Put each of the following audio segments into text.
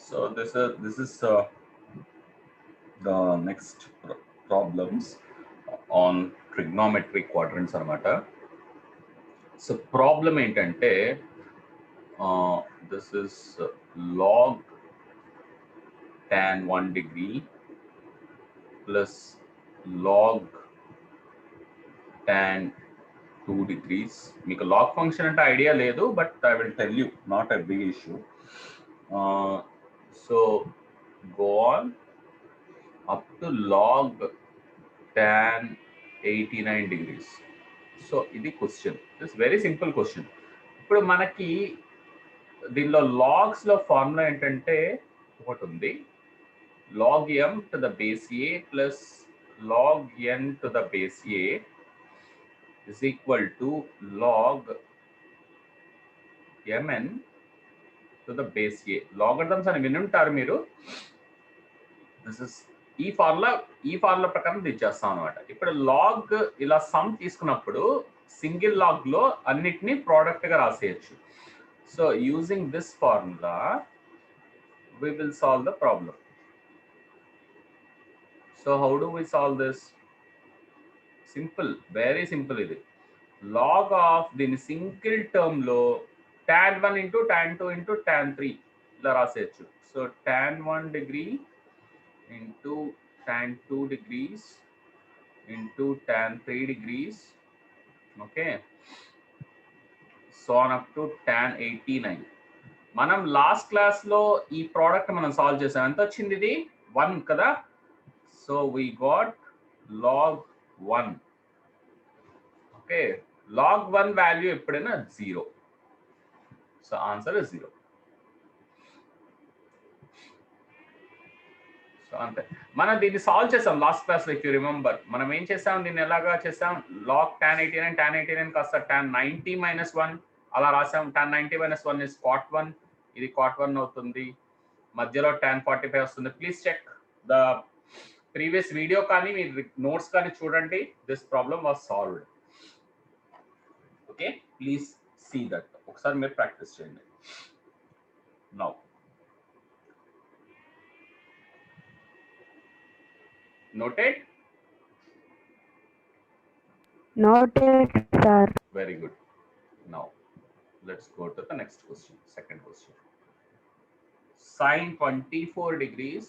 So this is the next problems on trigonometric quadrants anamata. So problem ఏంటంటే this is log tan 1 degree plus log tan 2 degrees. మీకు log function అంటే idea లేదు, but I will tell you, not a big issue. So go on up to log tan 89 degrees. So ఇది question, this very simple question. ఇప్పుడు మనకి దీనిలో logs లో formula ఏంటంటే ఒకటి ఉంది, log m to the base a plus log n to the base a is equal to log mn to the base a. Logarithms అని వినుంటారు మీరు. దిస్ ఇస్ ఈ ఫార్ములా ప్రకారం తెచ్చేస్తాం అనమాట. ఇప్పుడు లాగ్ ఇలా సమ్ తీసుకున్నప్పుడు సింగిల్ లాగ్ లో అన్నిటినీ ప్రోడక్ట్ గా రాసేయచ్చు. So using this formula we will solve the problem. So how do we solve this? Simple, very simple ఇది. log of దీని సింగిల్ టర్మ్ లో tan 1 into tan 2 into tan 3 ఇలా రాసేయచ్చు. సో tan 1 degree into tan 2 degrees into tan 3 degrees, okay, so on up to tan 89. మనం last class లో ఈ product మనం సాల్వ్ చేసాం. ఎంత వచ్చింది? ఇది 1 కదా. So we got log 1. Okay, log 1 value ఎప్పుడైనా 0. So answer is 0. సో అంతే, మనం దీన్ని సాల్వ్ చేసాం లాస్ట్ క్లాస్ లో. ఇఫ్ యూ రిమెంబర్, మనం ఏం చేసాం, దీన్ని ఎలాగా చేసాం, log tan 89 కాస్త tan 90 minus 1 అలా రాసాం. tan 90 minus 1 ఇస్ cot 1, ఇది cot 1 అవుతుంది. మధ్యలో tan 45 వస్తుంది. Please check the previous video కానీ మీ నోట్స్ కానీ చూడండి. This problem was solved. Okay, please see that. ఒకసారి మీరు ప్రాక్టీస్ చేయండి. Now noted? Noted, sir. Very good. Now let's go to the next question, second question. Sin 24 degrees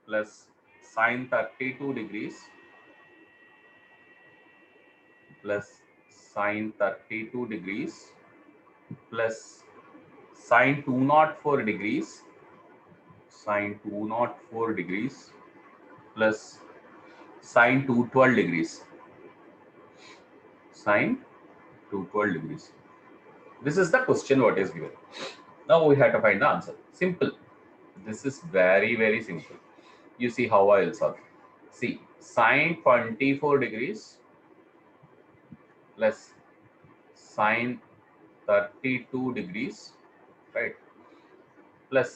plus sin 32 degrees plus sin 32 degrees plus sin 204 degrees plus sin 212 degrees. This is the question what is given. Now we have to find the answer. Simple. This is very, very simple. You see how I will solve. See, sin 24 degrees plus sin 32 degrees, right? Plus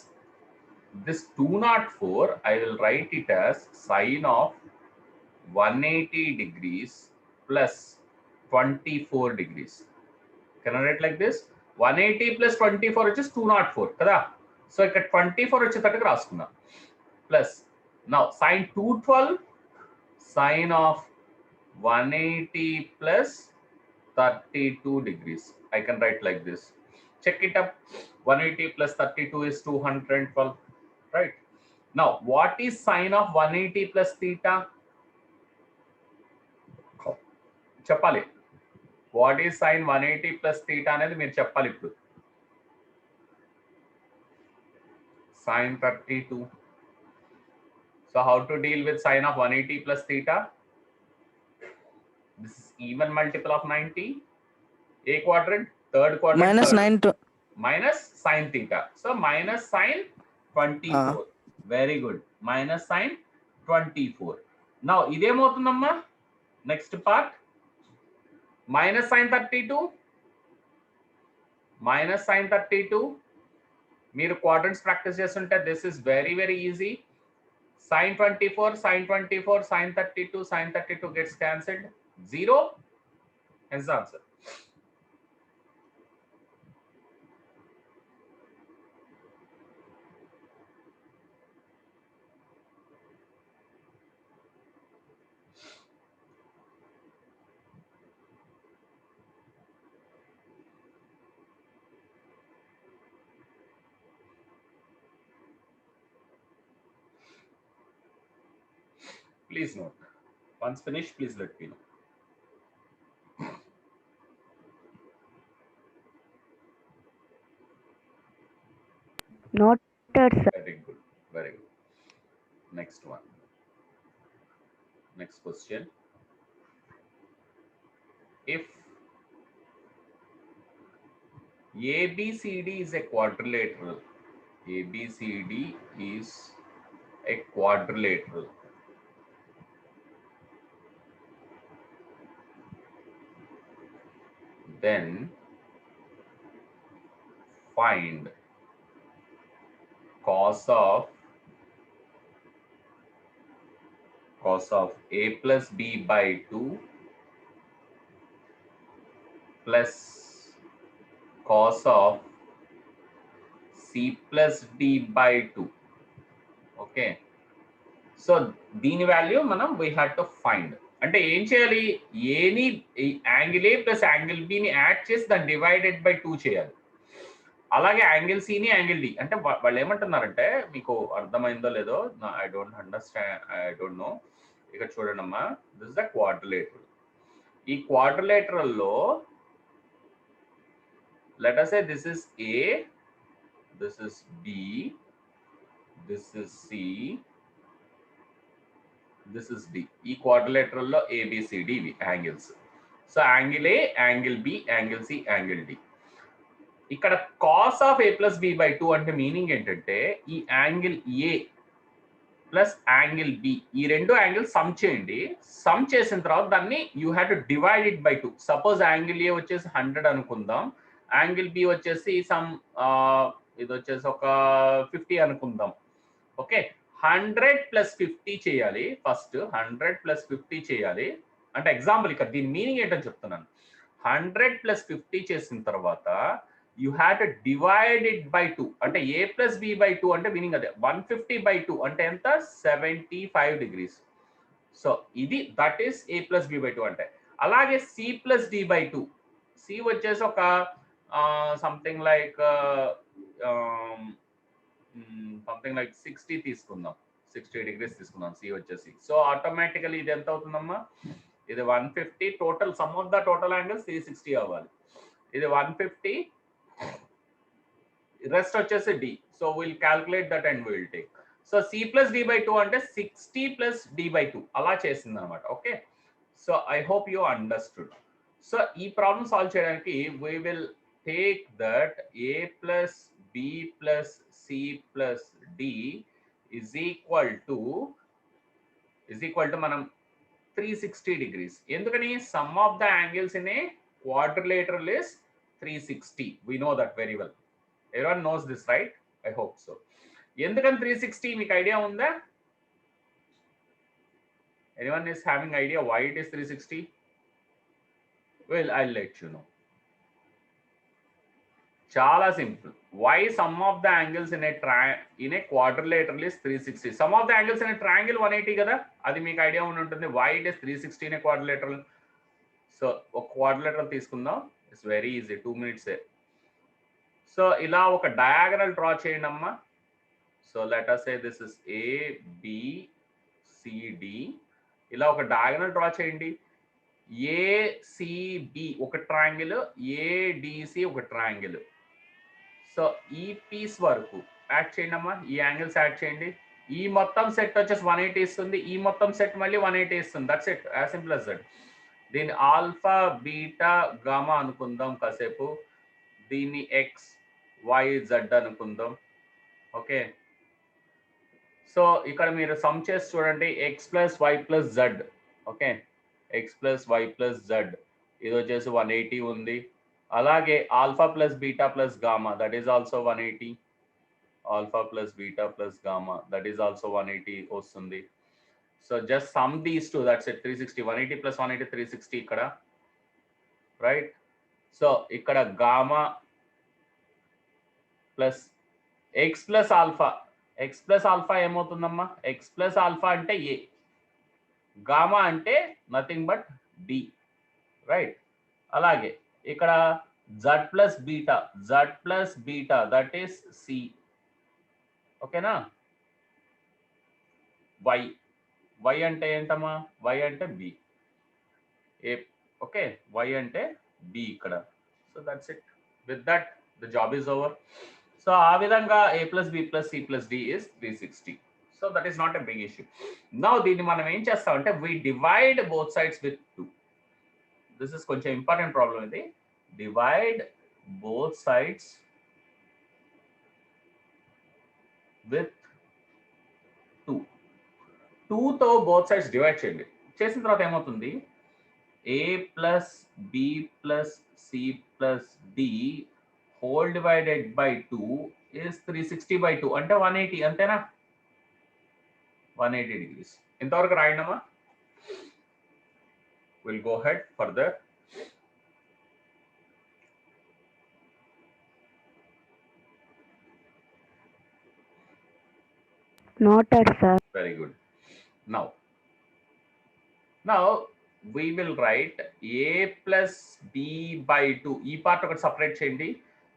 this 204, I will write it as sin of 180 degrees plus 24 degrees. Can I write like this? 180 plus 24 which is 204 kada. So ఇక్కడ 24 వచ్చేటట్టుగా రాసుకుందాం. Plus now sin 212, sin of 180 plus 32 degrees. I can write like this. Check it up. 180 plus 32 is 212. Right. Now, what is sin of 180 plus theta? Chappali. What is sin 180 plus theta? Anedi meer chappali ippudu. Sin 32. So, how to deal with sin of 180 plus theta? This is even multiple of 90. A quadrant, third quadrant. Minus third. 9 to Minus sin theta. So, minus sin 24. Very good. Minus sin 24. Now, ఇదేమవుతుందమ్మా next part, minus sin 32. మీరు quadrants practice చేస్తుంటే this is very, very easy. sin 24, sin 32, sin 32 gets cancelled. 0. Hence the answer. Please note. Once finished, please let me know. Noted, sir. Very good. Very good. Next one. Next question. If ABCD is a quadrilateral, ABCD is a quadrilateral, then find cos of A plus B by 2 plus cos of C plus D by 2. Okay. So దీని value మనం we had to find. అంటే ఏం చేయాలి, ఏని angle A plus angle బిని add చేసి దాన్ని divided by 2 చేయాలి. అలాగే యాంగిల్ సిని యాంగిల్ డి అంటే వాళ్ళు ఏమంటున్నారంటే, మీకు అర్థమైందో లేదో, I don't understand, I don't know. ఇక్కడ చూడండి అమ్మా, దిస్ ఇస్ ద క్వాడ్రిలేటరల్. ఈ క్వాడ్రిలేటరల్ లో let us say this is A, this is B, this is C, this is D. ఈ క్వాడ్రిలేటరల్ లో ABCD ఇవి angles. So angle A, angle B, angle C, angle D. ఇక్కడ cos of A plus B by 2 అంటే meaning ఏంటంటే, ఈ angle A plus angle B, ఈ రెండు angle sum చేయండి. సమ్ చేసిన తర్వాత దాన్ని you have to divide it by 2. Suppose angle A వచ్చేసి 100 అనుకుందాం, యాంగిల్ బి వచ్చేసి ఇది వచ్చేసి ఒక 50 అనుకుందాం. ఓకే, 100 ప్లస్ 50 చేయాలి. ఫస్ట్ 100 ప్లస్ 50 చేయాలి. అంటే ఎగ్జాంపుల్ ఇక్కడ దీని మీనింగ్ ఏంటని చెప్తున్నాను. 100 ప్లస్ 50 చేసిన తర్వాత you have to divide it by 2. అంటే A ప్లస్ బి బై 2 అంటే మీనింగ్ అదే. 150 బై 2 అంటే ఎంత, 75 డిగ్రీస్. సో ఇది that is A plus B by 2 అంటే. అలాగే C plus d by 2, c వచ్చేసి ఒక సంథింగ్ లైక్ 60 తీసుకుందాం, 60 డిగ్రీస్ తీసుకుందాం సి వచ్చేసి. సో ఆటోమేటికలీ ఇది ఎంత అవుతుందమ్మా, ఇది 150. Total sum of the total angles 360 అవ్వాలి. ఇది 150, రెస్ట్ వచ్చేసి d. So will calculate that and will take. So c plus d by 2 అంటే 60 ప్లస్ డి బై 2 అలా చేసింది అనమాట. Okay, so I hope you understood. So ఈ ప్రాబ్లమ్ సాల్వ్ చేయడానికి we will take that A plus b plus c plus d is equal to మనం 360 degrees. ఎందుకని, sum of the angles in a quadrilateral is 360. we know that very well. everyone knows this, right? I hope so. ఎందుకని 360 మీకు idea ఉందా? anyone is having idea why it is 360? well, I'll let you know. చాలా simple. why sum of the angles in a quadrilateral is 360? sum of the angles in a triangle 180 కదా, అది మీకు idea ఉంటుంది. why it is 360 in a quadrilateral? So ఒక quadrilateral తీసుకుందాం. It's very easy, 2 minutes. So ఇలా ఒక diagonal draw చేయండి అమ్మా. So let us say this is ABCD. ఇలా ఒక డయాగనల్ డ్రా చేయండి. ACB ఒక ట్రయాంగిల్, ADC ఒక ట్రయాంగిల్. సో ఈ పీస్ వరకు యాడ్ చేయండి అమ్మా, ఈ యాంగిల్స్ యాడ్ చేయండి. ఈ మొత్తం సెట్ వచ్చేసి 180 ఇస్తుంది, ఈ మొత్తం సెట్ మళ్ళీ 180 ఇస్తుంది. That's it, as simple as that. దీన్ని ఆల్ఫా బీటా గామా అనుకుందాం కాసేపు. దీన్ని ఎక్స్ వై జెడ్ అనుకుందాం. ఓకే, సో ఇక్కడ మీరు సమ్ చేసి చూడండి. X plus y plus z. Okay, x plus y plus z ఇది వచ్చేసి 180 ఉంది. అలాగే alpha plus beta plus gamma, that is also 180. Alpha plus beta plus gamma, that is also 180 వస్తుంది. So just sum these two, that's it. 360, 180 plus 180 360 ఇక్కడ, right? So ఇక్కడ gamma plus X plus alpha. X plus alpha ఏమవుతుందమ్మా, X plus alpha అంటే A, gamma అంటే nothing but D, right? అలాగే ఇక్కడ Z plus beta, Z plus beta that is C. ఓకేనా? Y, y అంటే ఏంటమ్మా, y అంటే b, a, ఓకే, y అంటే b ఇక్కడ. So that's it, with that the job is over. So ఆ విధంగా a plus b plus c plus d is 360. So that is not a big issue. Now దీన్ని మనం ఏం చేస్తామంటే we divide both sides with 2. This is కొంచెం important problem ఇది. Divide both sides with 2. 2తో both sides divide చేయండి. చేసిన తర్వాత ఏమవుతుంది, a plus b plus c plus d whole divided by 2 is 360/2 అంటే 180, అంతేనా? 180 degrees. ఇంతవరకు రాయండమ్మా. Will go ahead further. Noted, sir. Very good. Now we will write a plus b by 2. ఈ part ఒకటి సపరేట్ చేయండి.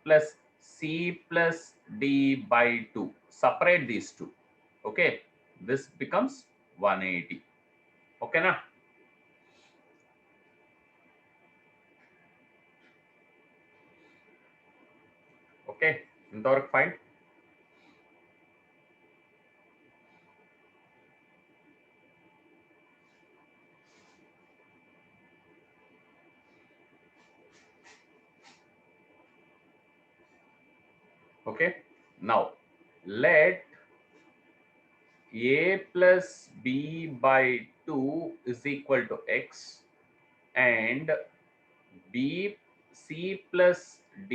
Plus c plus d by 2. Separate these two. Okay. This becomes 180. Okay na? Okay. ఇంతవరకు fine. Okay, now let a plus b by 2 is equal to x and b c plus d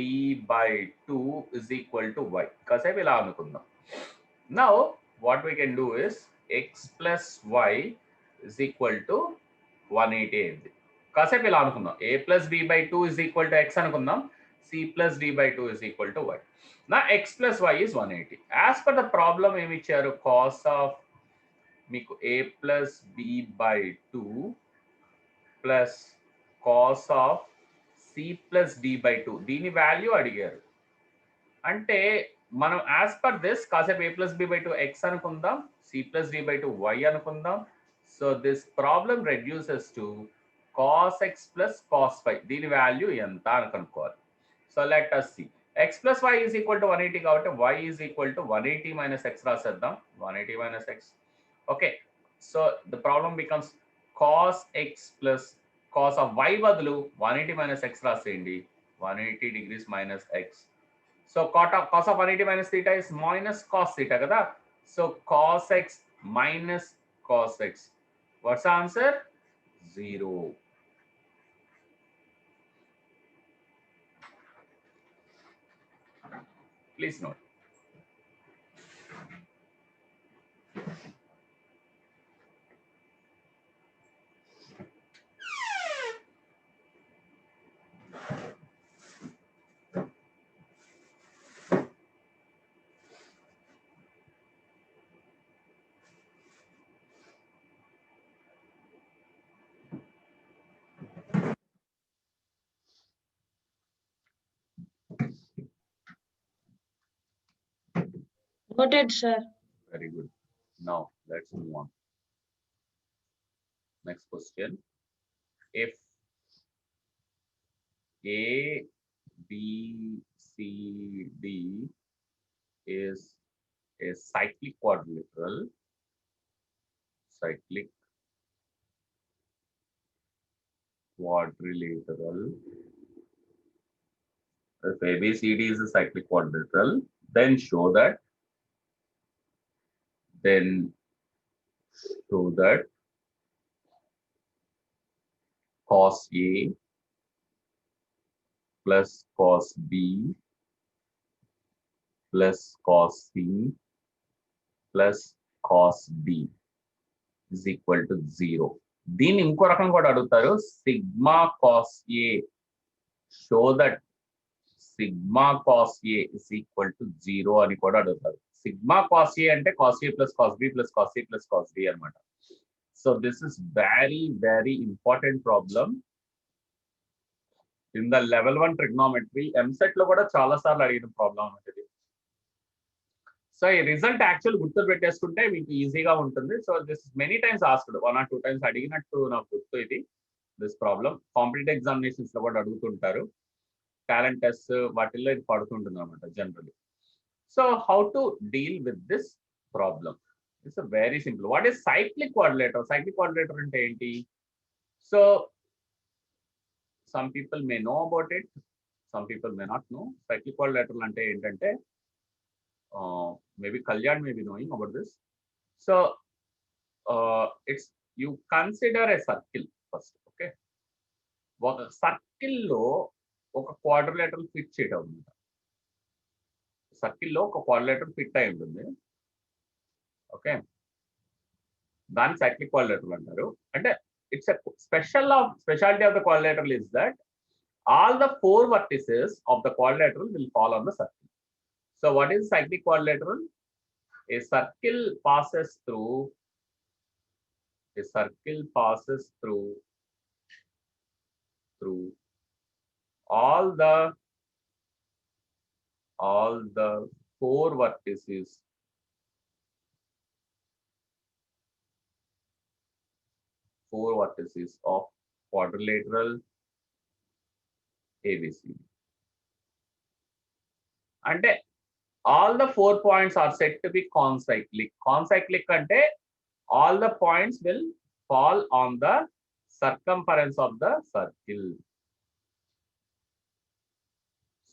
by 2 is equal to y. కాసేపు ఇలా అనుకుందాం. Now what we can do is x plus y is equal to 180 అయింది. కాసేపు ఇలా అనుకుందాం. a plus b by 2 is equal to x అనుకుందాం. c plus d by 2 is equal to y. Now x plus y is 180. As per the problem ఏమి ఇచ్చారు, cos of మీకు a plus b by 2 plus cos of c plus d by 2 దీని value అడిగారు. అంటే మనం as per this కాసేపు a plus b by 2 x అనుకుందాం, c plus d by 2 y అనుకుందాం. So this problem reduces to cos x plus cos y. దీని value ఎంత అని కనుక్కోవాలి. So let us see. x plus y is equal to 180 కాబట్టి y is equal to 180 minus x రాసేద్దాం. 180 minus x. Okay. So the problem becomes cos x plus cos of y బదులు 180 minus x రాసేయండి. 180 degrees minus x. So cos of 180 minus theta is minus cos theta కదా. So cos x minus cos x. What's the answer? 0. Please note. Noted, sir. Very good. Now let's move on. Next question. If A, B, C, D is a cyclic quadrilateral, if ABCD is a cyclic quadrilateral, then show that cos A plus cos B plus cos C plus cos D is equal to 0. దీన్ని ఇంకో రకం కూడా అడుగుతారు. Sigma cos A show that sigma cos A is equal to 0 అని కూడా అడుగుతారు. Sigma cos A అంటే cos A plus cos B plus cos C plus cos D అనమాట. So this is very important problem in the level 1 trigonometry. EAMCET లో కూడా చాలా సార్లు అడిగిన ప్రాబ్లం ఉంటుంది. సో సో ఈ రిజల్ట్ యాక్చువల్ గుర్తు పెట్టేసుకుంటే మీకు ఈజీగా ఉంటుంది. So this many times asked 1 or 2 times అడిగినట్టు నాకు గుర్తు ఇది. దిస్ ప్రాబ్లం కాంపిటేటివ్ ఎగ్జామినేషన్స్ లో కూడా అడుగుతుంటారు. టాలెంట్ టెస్ట్ వాటిల్లో ఇది పడుతుంటుంది అనమాట generally. So how to deal with this problem? It's very simple. What is cyclic quadrilateral? Cyclic quadrilateral అంటే ఏంటి? So some people may know about it, some people may not know. Cyclic quadrilateral అంటే ఏంటంటే maybe Kalyan may be knowing about this. So it's you consider a circle first, okay? ఒక circle లో ఒక quadrilateral fit చేయడం అనమాట. Circle లో ఒక quadrilateral fit అయి ఉంటుంది, ఓకే? దాన్ని సైక్లిక్ క్వాడ్రిలేటరల్ అంటారు. అంటే it's a specialty of the quadrilateral is that all the 4 vertices of the quadrilateral will fall on the circle. So what is cyclic quadrilateral? A circle passes through all the 4 vertices of quadrilateral ABCD. అంటే all the 4 points are said to be concyclic. Concyclic అంటే all the points will fall on the circumference of the circle.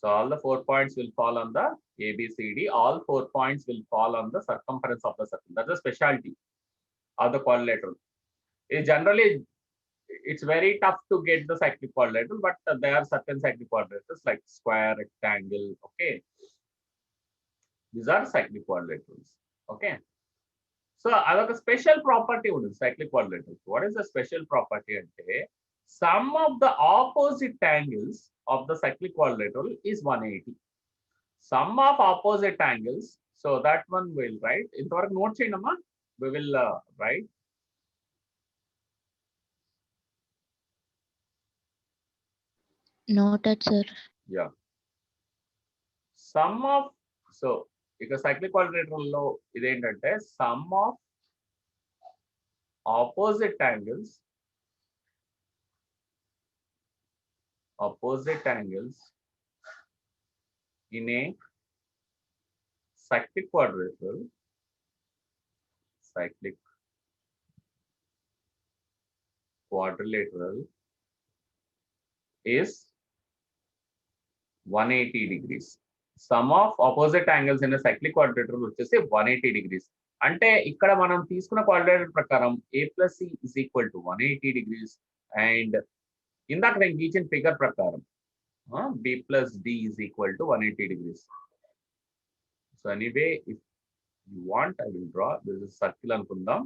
So all the 4 points will fall on the ABCD. All 4 points will fall on the circumference of the circle. That's the specialty of the quadrilateral. Generally, it's very tough to get the cyclic quadrilateral, but there are certain cyclic quadrilaterals like square, rectangle, okay? These are cyclic quadrilaterals, okay? So అదొక special property ఉంటుంది cyclic quadrilaterals. What is the special property అంటే sum of the opposite angles of the cyclic quadrilateral is 180. Sum of opposite angles, so that one will write. ఇంతవరకు note చేయండమ్మా. We will write. Noted, sir. Yeah. Sum of, so ఇక cyclic quadrilateral లో ఇదేంటంటే sum of opposite angles in a cyclic quadrilateral is 180 degrees. Sum of opposite angles in a cyclic quadrilateral వచ్చేసి 180 degrees. అంటే ఇక్కడ మనం తీసుకున్న quadrilateral ప్రకారం a plus c is equal to 180 degrees and ఇందాక నేను గీచిన ఫిగర్ ప్రకారం b plus d is equal to 180 degrees. So anyway, if you want, I will draw. This is circle అనుకుందాం.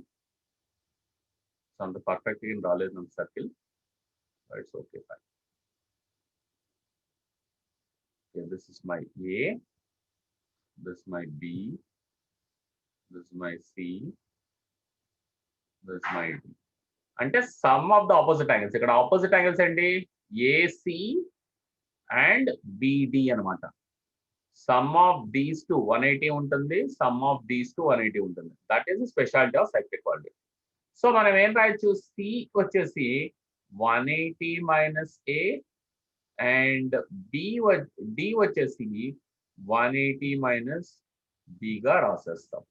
సో అంత పర్ఫెక్ట్ గా రాలేదు నాకు circle. It's okay, fine. Okay, this is my A, this is my B, this is my C, this is my D. అంటే some of the opposite angles, ఇక్కడ opposite angles ఏంటి? ఏసి and బిడి అనమాట. Some of these to 180 ఉంటుంది, some of these to 180 ఉంటుంది. That is speciality of cyclic quadrilateral. So మనం ఏం రాయొచ్చు? C వచ్చేసి 180 మైనస్ ఏ అండ్ డి వచ్చేసి 180 మైనస్ బిగా రాసేస్తాం.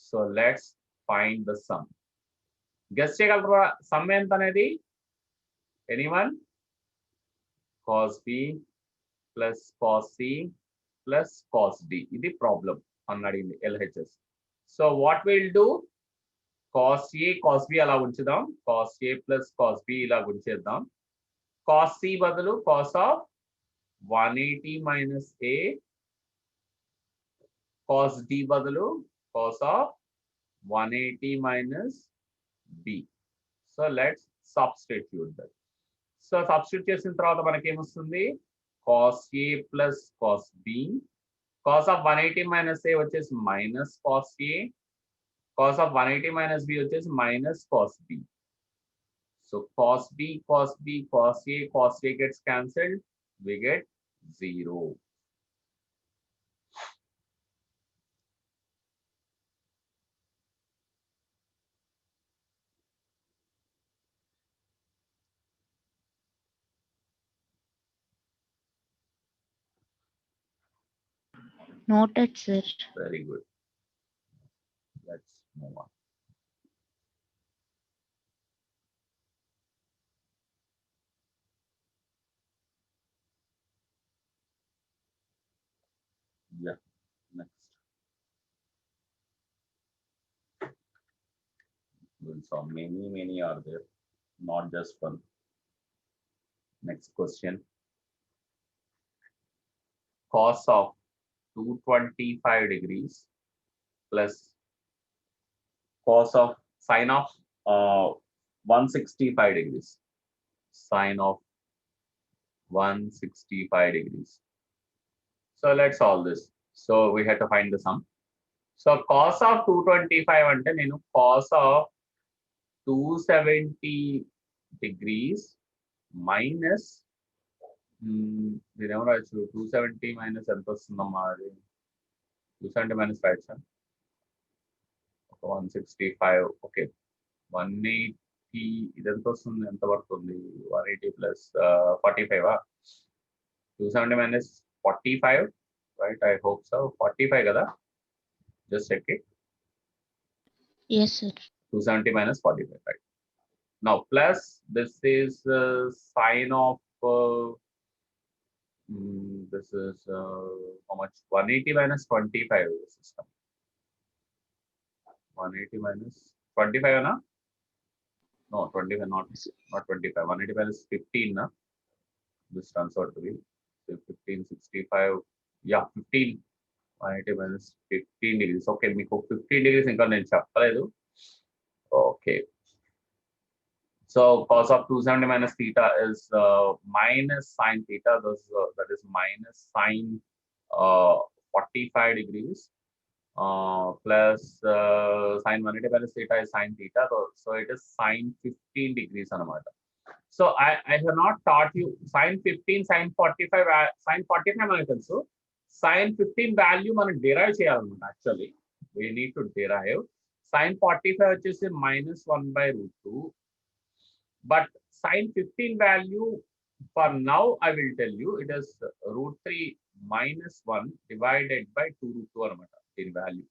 So let's find the sum. Guess చేయగలరా సమ్ ఎంత అనేది? Anyone? Cos B plus cos C plus cos D. ఇది ప్రాబ్లం అని అడిగింది LHS. So what will do? Cos A cos B అలా ఉంచుదాం, cos A plus cos B ఇలా ఉంచేద్దాం. కాస్ సి బదులు cos of 180 minus A, cos D బదులు cos of 180 minus B. So let's substitute that. So substitute చేసిన తర్వాత మనకి ఏమొస్తుంది? Cos A plus cos B. Cos of 180 minus A వచ్చేసి minus cos A, cos of 180 minus b వచ్చేసి minus cos b. So cos b, cos b, cos a gets cancelled, we get 0. Noted, sir. Very good. Let's move on. Yeah, next. So many are there, not just one. Next question. Cos of 225 degrees plus cos of sine of 165 degrees. Sine of 165 degrees. So let's solve this. So we have to find the sum. So cos of 225 ante nenu cos of 270 degrees minus దీని ఏమో 270 minus ఎంత వస్తుందమ్మా అది 270 minus 5 sir 165 okay 180 ఇది ఎంత వస్తుంది ఎంత పడుతుంది 180 plus 45 270 minus 45 right I hope so 45 కదా just check it Yes, sir. 270 minus 45 right now plus this is sine of this is how much 180 minus 25 system 180 minus 25 na? No 25 not 25 180 minus 15 na? This turns out to be 15 65 yeah 15 180 minus 15 degrees okay మీకు 15 degrees ఇంకా నేను చెప్పలేదు okay so cos of 270 minus theta is minus sine theta that is minus sine 45 degrees plus sine 180 minus theta is sine theta so it is sine 15 degrees anamata so I have not taught you sine 15 sine 45 sine 45 మనకు తెలుసు sine 15 value మనం derive చేయాలన్నమాట actually we need to derive sine 45 వచ్చేసి minus 1 by root 2 but sine 15 value for now I will tell you it is root 3 minus 1 divided by 2 root 2 anamata in value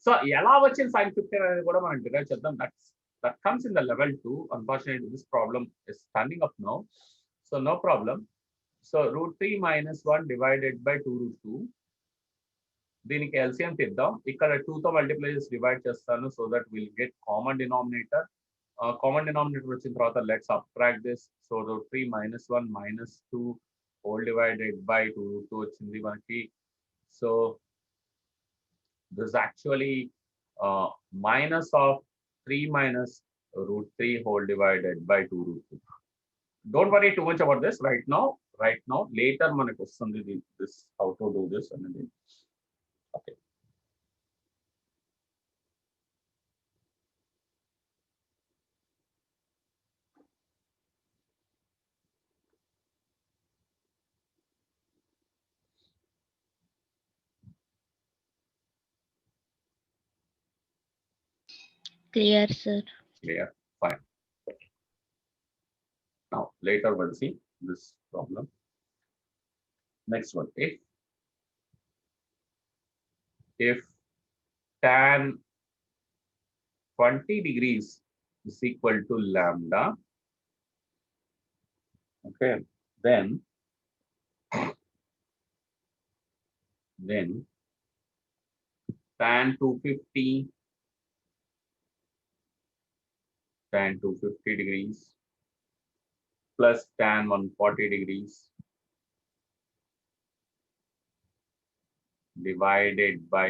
so ఎలా వచ్చిన sine 15 అనేది కూడా మనం derive చేద్దాం that comes in the level 2 unfortunately this problem is turning up now so no problem so root 3 minus 1 divided by 2 root 2 దీనికి LCM తీద్దాం ఇక్కడ 2 తో మల్టిప్లై చేసి డివైడ్ చేస్తాను so that we'll get common denominator common denominator వచ్చిన తర్వాత let's subtract this so root 3 minus 1 minus 2 whole divided by 2 root 2 వచ్చింది మనకి so this actually minus of 3 minus root 3 whole divided by 2 root 2 don't worry too much about this right now later మనకు వస్తుంది this how to do this అనేది okay Clear, sir. clear fine now later we'll see this problem next one if tan 20 degrees is equal to lambda okay then tan 250 degrees plus tan 140 degrees divided by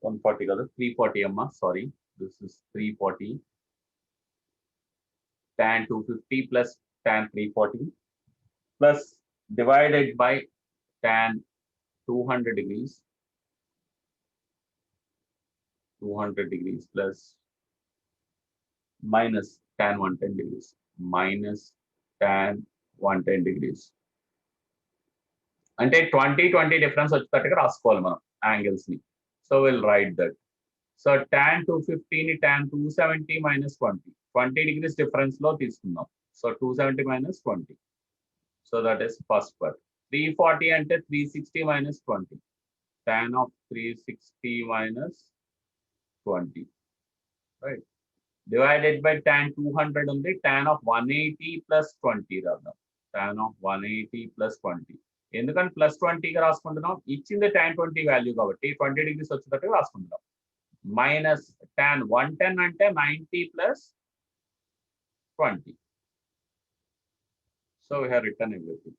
140 kada 340 amma sorry this is 340 tan 250 plus tan 340 plus divided by tan 200 degrees plus minus tan 110 degrees minus tan 110 degrees అంటే 20 difference వచ్చేటట్టుగా రాసుకోవాలి మనం angles ని so will write that so tan 250 ని tan 270 minus 20 degrees difference లో తీసుకుందాం so 270 minus 20 so that is first part 340 అంటే 360 minus 20. Tan of 360 minus 20. Right. Divided by tan 200 ఉంది. Tan of 180 plus 20 రాద్దాం. Tan of 180 plus 20. ఎందుకంటే plus 20గా రాసుకుంటున్నాం. ఇచ్చింది tan 20 value కాబట్టి 20 degrees వచ్చేటట్టు రాసుకుంటున్నాం. మైనస్ tan 110 అంటే 90 plus 20. So we have written everything.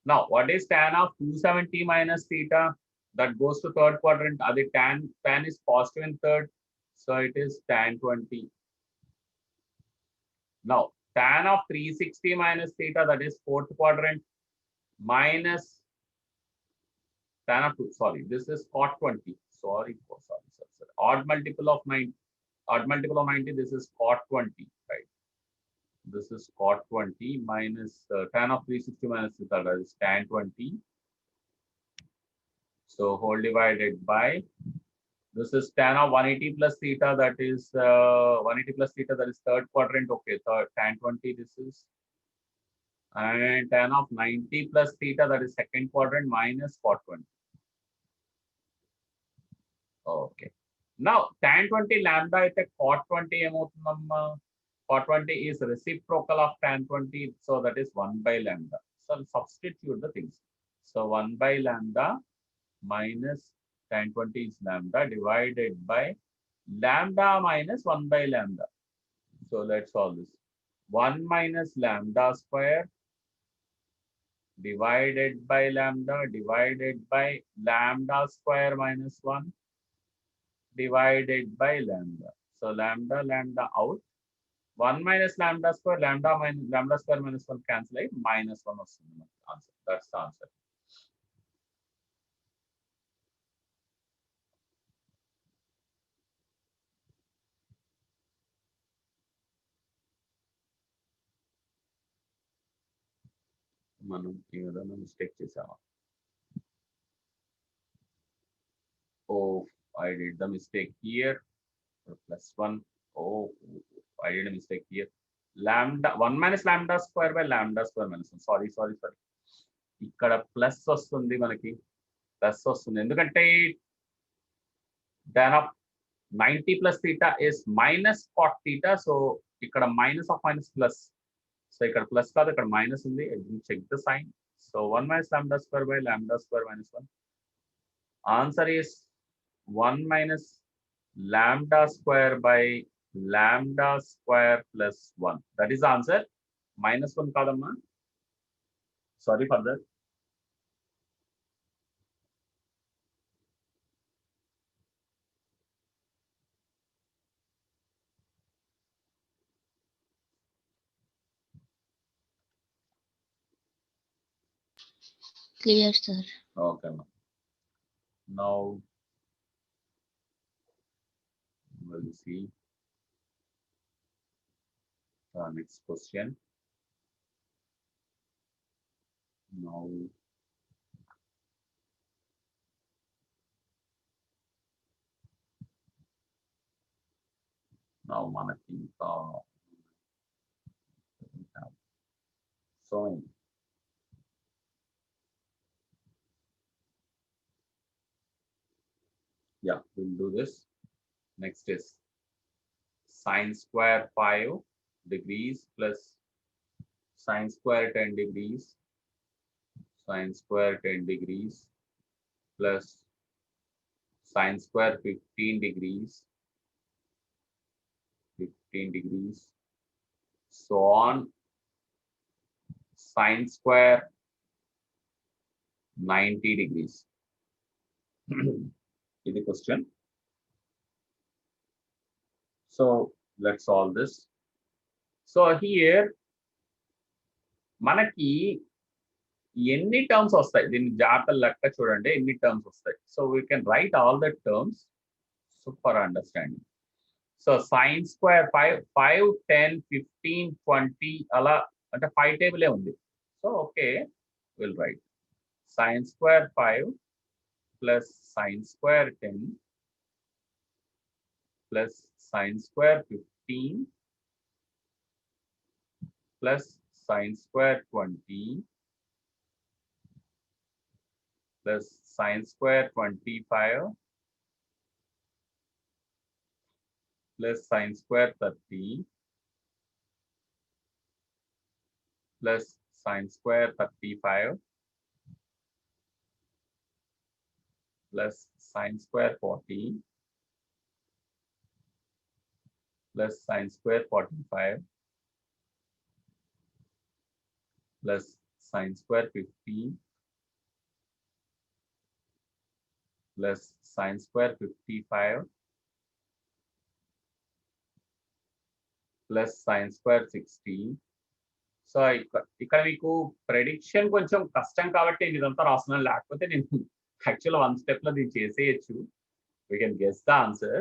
Now, what is tan of 270 minus theta? That goes to third quadrant. The tan is positive in third, so it is tan 20. Now, tan of 360 minus theta, that is fourth quadrant, minus tan of 2. Sorry, this is cot 20. Sorry. Odd multiple of 90. Odd multiple of 90. This is cot 20, right? This is cot 20 minus tan of 360 minus theta, that is tan 20. So whole divided by, this is tan of 180 plus theta, that is 180 plus theta, that is third quadrant. Okay, tan 20 this is, and tan of 90 plus theta, that is second quadrant, minus cot 20. Okay. Now tan 20 lambda అయితే cot 20 ఏమవుతుందమ్మా? Cot 20 is reciprocal of tan 20, so that is 1 by lambda. So substitute the things. So 1 by lambda minus tan 20 is lambda divided by lambda minus 1 by lambda. So let's solve this. 1 minus lambda square divided by lambda square minus 1 divided by lambda. So lambda out. 1 minus lambda square, lambda square minus 1 cancel it, minus 1 వస్తుంది answer. That's the answer. మనం ఏదైనా mistake చేసామా? Oh, I did the mistake here. Plus 1. Oh, I did a mistake here. Lambda 1 minus lambda square by lambda square minus 1. Sorry. ఇక్కడ plus వస్తుంది, మనకి plus వస్తుంది ఎందుకంటే tan of 90 plus theta is minus cot theta. So ఇక్కడ minus of minus plus. So ఇక్కడ plus కాదు, ఇక్కడ minus ఉంది. Check the sign. So 1 minus lambda square by lambda square minus 1. Answer is 1 minus lambda square by lambda square plus 1. That is the answer. Minus 1 kadamma. Sorry for that. Clear, sir. Okay. Now we'll see the next question. Now మనకి ఇంకా so yeah, we'll do this. Next is sine square 5 degrees plus sine square 10 degrees, sine square 10 degrees plus sine square 15 degrees, so on, sine square 90 degrees. Is the question. So let's solve this. So here మనకి ఎన్ని terms వస్తాయి, దీన్ని జాగ్రత్త లెక్క చూడండి, ఎన్ని terms వస్తాయి. So we can write all the terms for understanding. So sine square 5, 10, 15, 20 అలా అంటే 5 టేబులే ఉంది. So okay, will write sine square 5 plus sine square 10 plus sine square 15 plus sine square 20 plus sine square 25 plus sine square 30 plus sine square 35 plus sine square 40 plus sine square 45 plus sine square 50 plus sine square 55 plus sine square 60. So ఇక్కడ మీకు prediction కొంచెం కష్టం కాబట్టి నేను ఇదంతా రాస్తున్నాను, లేకపోతే నేను యాక్చువల్ 1 స్టెప్ లో దీన్ని చేసేయచ్చు. We can guess the answer,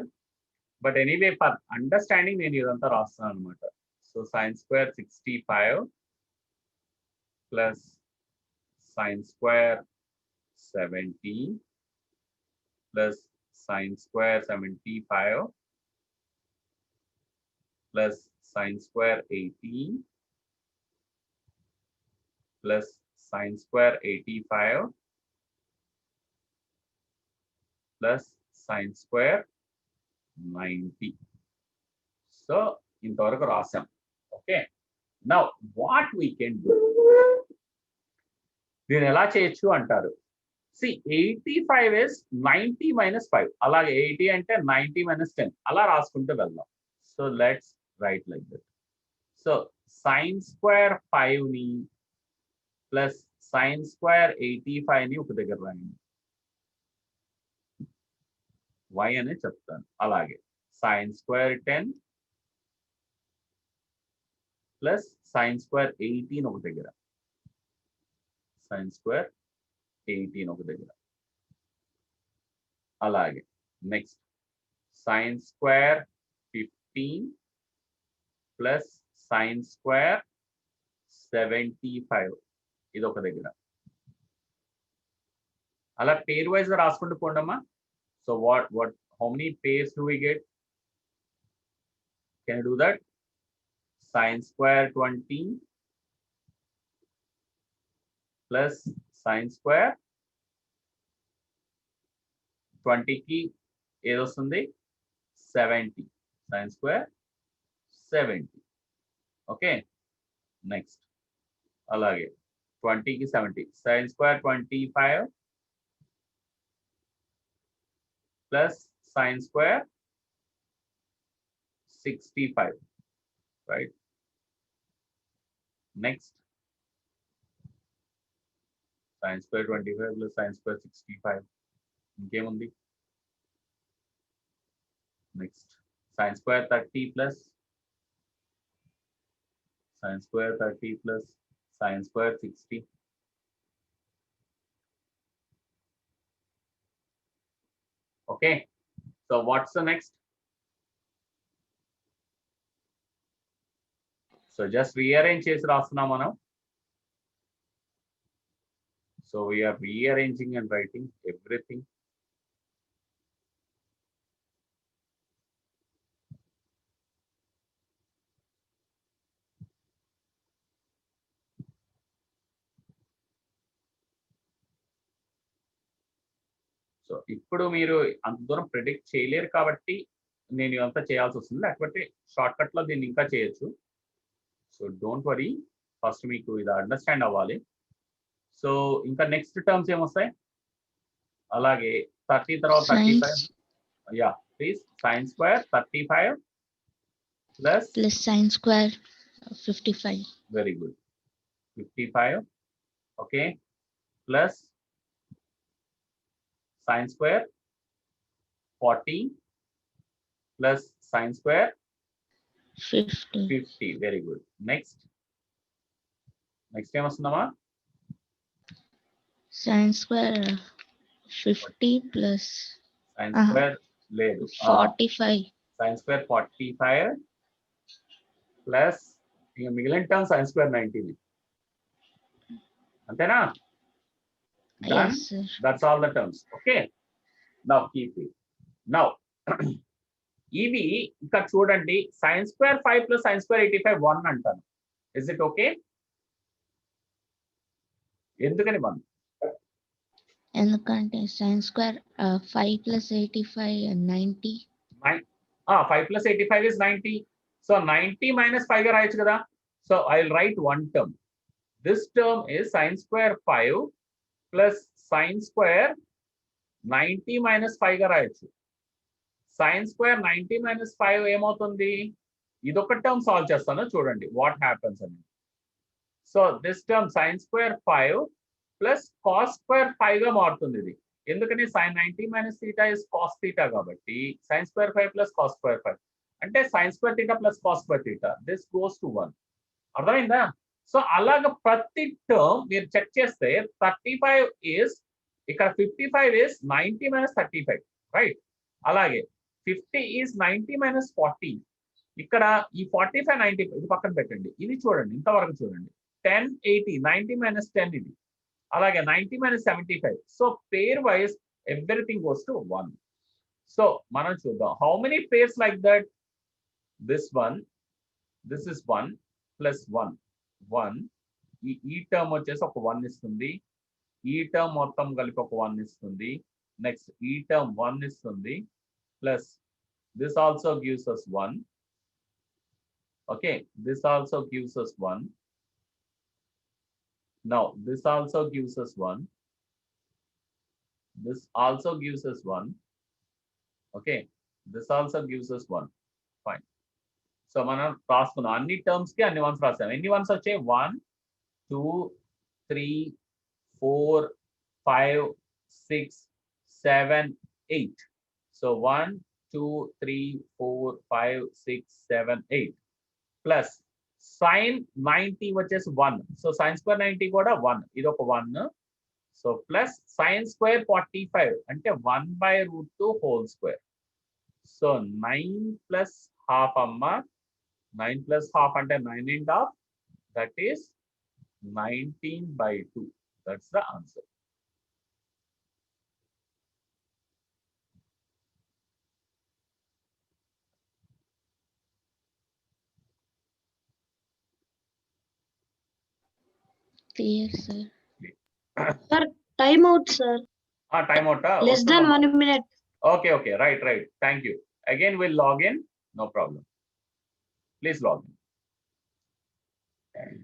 but anyway for understanding నేను ఇదంతా రాస్తున్నాను అనమాట. So sine square 65 plus sine square 70 plus sine square 75 plus sine square 18 plus sine square 85 plus sine square 90. So ఇంతవరకు రాసాం. Okay, now what we can do, దీన్ని ఎలా చేయొచ్చు అంటారు. See, 85 is 90 minus 5. అలాగే 80 అంటే 90 minus 10 అలా రాసుకుంటూ వెళ్దాం. So let's write like that. So sine square 5 ni plus sine square 85 ni ఒక దగ్గర రాయండి. y అనే చెప్తాను. అలాగే sine square 10 plus sine square 18 ఒక దగ్గర, sine square 18 ఒక దగ్గర. అలాగే next sine square 15 plus sine square 75 ఇది ఒక దగ్గర. అలా పేర్ వైజ్ గా రాసుకుంటూ పోండమ్మా. So what how many pairs do we get? Can you do that? Sine square 20 plus sine square 20 కి ఏదొస్తుంది 70, sine square 70. ఓకే, నెక్స్ట్ అలాగే 20 కి 70, sine square 25 plus sine square 65, right? Next sine square 25 plus sine square 65, ఇంకేముంది? Next sine square 30 plus sine square 30 plus sine square 60. Okay, so what's the next? So just rearrange చేసి రాస్తున్నాం మనం. So we are rearranging and writing everything. So ఇప్పుడు మీరు అంత దూరం predict చేయలేరు కాబట్టి నేను ఇదంతా చేయాల్సి వస్తుంది, లేకపోతే షార్ట్ కట్ లో దీన్ని ఇంకా చేయొచ్చు. సో డోంట్ వరీ, ఫస్ట్ మీకు ఇది అండర్స్టాండ్ అవ్వాలి. సో ఇంకా నెక్స్ట్ టర్మ్స్ ఏమొస్తాయి? అలాగే 30 తర్వాత 35. Yeah please, sine square 35 plus sine square 55. Very good, 55. Okay, plus sine square 40 plus sine square 50. Very good. Next time వస్తుందమ్మా? Sine square 50 plus sine square లేదు, 45. sine square 45 plus ఇక మిగిలిన term sine square 90. అంతేనా? Done? Yes, sir. That's all the terms. Okay. Now keep it. Now ఇవి ఇక్కడ చూడండి, sin square 5 plus sin square 85 1 అంటాను. Is it okay? ఎందుకని 1? ఎందుకంటే sin square 5 plus 85 90. 5 plus 85 is 90. So 90 minus 5 గా రాయొచ్చు కదా. So I'll write one term. This term is sin square 5 plus sin square 90 minus 5 గా రాయొచ్చు. sin square 90 minus 5 ఏమవుతుంది? ఇదొక టర్మ్ సాల్వ్ చేస్తాను చూడండి వాట్ హ్యాపెన్స్ అని. So this term sin square 5 plus cos square 5 గా మారుతుంది ఇది. ఎందుకని sin 90 minus theta is cos theta కాబట్టి sin square 5 plus cos square 5 అంటే sin square theta plus cos square theta. This goes to 1. అర్థమైందా? So అలాగ ప్రతి టర్మ్ మీరు చెక్ చేస్తే 35 is ఇక్కడ 55 is 90 minus 35, రైట్? అలాగే 50 is 90 minus 40. ఇక్కడ ఈ 45 95 ఇది పక్కన పెట్టండి. ఇది చూడండి, ఇంతవరకు చూడండి. 10 80 90 minus 10 ఇది. అలాగే 90 minus 75. So pair wise everything goes to 1. So మనం చూద్దాం how many pairs like that. This one, this is 1 plus 1 1. ఈ టర్మ్ వచ్చేసి ఒక 1 ఇస్తుంది. ఈ టర్మ్ మొత్తం కలిపి ఒక 1 ఇస్తుంది. నెక్స్ట్ ఈ టర్మ్ 1 ఇస్తుంది. Plus this also gives us 1. Okay, this also gives us 1. Now this also gives us 1. This also gives us 1. Okay, this also gives us 1. Fine. So మనం రాసుకున్నాం అన్ని టర్మ్స్ కి అన్ని వన్స్ రాసాం. ఎన్ని వన్స్ వచ్చాయి? 1 2 3 4 5 6 7 8. So 1 2 3 4 5 6 7 8 ప్లస్ sin 90 వచ్చేసి 1. So sin square 90 కూడా 1. ఇది ఒక 1. సో ప్లస్ sin square 45 అంటే 1/√2 whole square. So 9 plus half అమ్మ. 9 ప్లస్ హాఫ్ అంటే 9 and half. That is 19/2. That's the answer. Clear, sir. Sir, time out, sir. Time out. Less than 1 minute. Okay, right. Thank you. Again, we'll log in. No problem. Please log in.